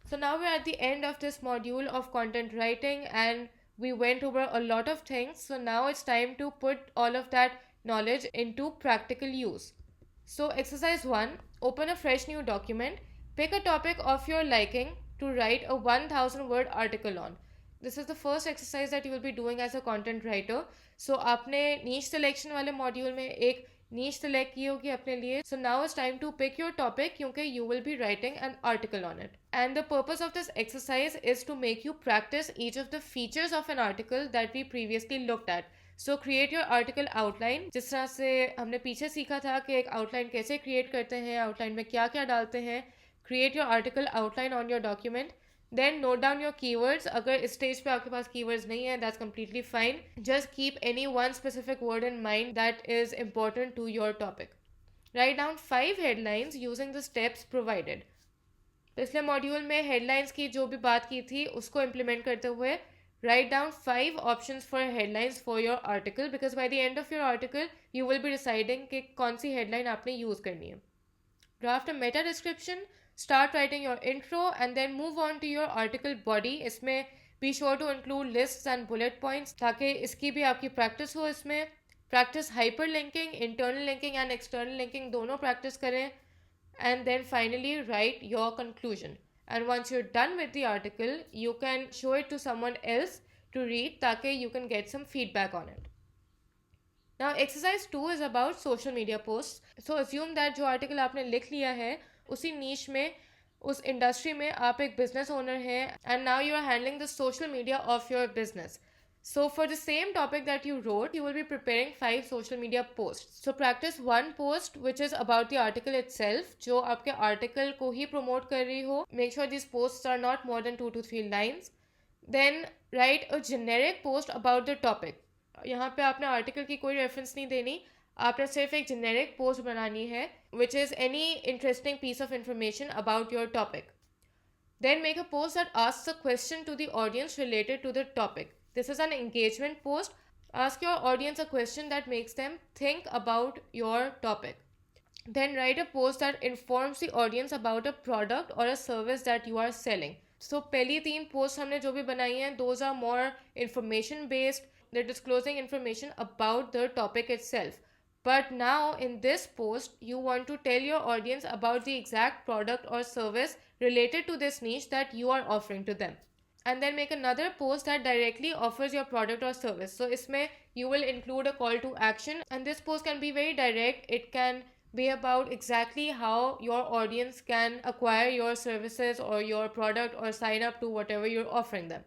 So now we're at the end of this module of content writing and we went over a lot of things. So now it's time to put all of that knowledge into practical use. So exercise 1, open a fresh new document, pick a topic of your liking to write a 1000 word article on. This is the first exercise that you will be doing as a content writer. So आपने niche selection वाले module में एक niche select की होगी अपने लिए. So now it's time to pick your topic क्योंकि you will be writing an article on it. And the purpose of this exercise is to make you practice each of the features of an article that we previously looked at. So create your article outline, जिस तरह से हमने पीछे सीखा था कि एक outline कैसे क्रिएट करते हैं, आउटलाइन में क्या क्या डालते हैं. Create your article outline on your document. Then note down your keywords. अगर इस स्टेज पे आपके पास कीवर्ड्स नहीं है, that's completely fine. Just keep any one specific word in mind that is important to your topic. Write down 5 headlines using the steps provided. पिछले module में headlines की जो भी बात की थी उसको इम्प्लीमेंट करते हुए write down 5 options for headlines for your article, because by the end of your article you will be deciding कि कौन सी headline आपने use करनी है. Draft a meta description, start writing your intro and then move on to your article body. इसमें be sure to include lists and bullet points ताकि इसकी भी आपकी practice हो. इसमें practice hyperlinking, internal linking and external linking दोनों practice करें. And then finally write your conclusion. And once you're done with the article, you can show it to someone else to read ताकि you can get some feedback on it. Now exercise 2 is about social media posts. So assume that जो article आपने लिख लिया है उसी niche में, उस industry में आप एक business owner हैं and now you are handling the social media of your business. So for the same topic that you wrote, you will be preparing 5 social media posts. So practice one post which is about the article itself, जो आपके article को ही promote कर रही हो. Make sure these posts are not more than 2 to 3 lines. Then write a generic post about the topic. यहाँ पे आपने article की कोई reference नहीं देनी, आपने सिर्फ एक generic post बनानी है which is any interesting piece of information about your topic. Then make a post that asks a question to the audience related to the topic. This is an engagement post. Ask your audience a question that makes them think about your topic. Then write a post that informs the audience about a product or a service that you are selling. So पहली 3 posts हमने जो भी बनाई हैं, those are more information based. They're disclosing information about the topic itself. But now in this post, you want to tell your audience about the exact product or service related to this niche that you are offering to them. And then make another post that directly offers your product or service. So इसमें you will include a call to action, and this post can be very direct. It can be about exactly how your audience can acquire your services or your product or sign up to whatever you're offering them.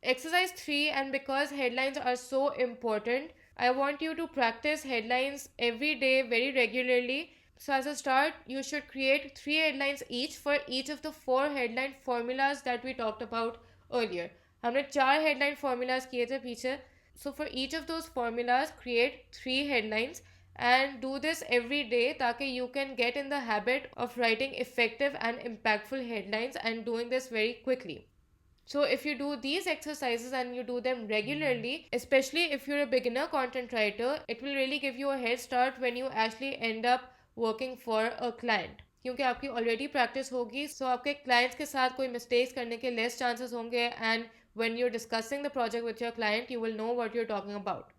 Exercise 3, and because headlines are so important, I want you to practice headlines every day very regularly. So as a start, you should create 3 headlines each for each of the 4 headline formulas that we talked about earlier. हमने 4 headline formulas किए थे पीछे. So for each of those formulas, create 3 headlines and do this every day ताकि you can get in the habit of writing effective and impactful headlines and doing this very quickly. So if you do these exercises and you do them regularly, especially if you're a beginner content writer, it will really give you a head start when you actually end up working for a client. क्योंकि आपकी already practice होगी, so आपके clients के साथ कोई mistakes करने के less chances होंगे, and when you're discussing the project with your client, you will know what you're talking about.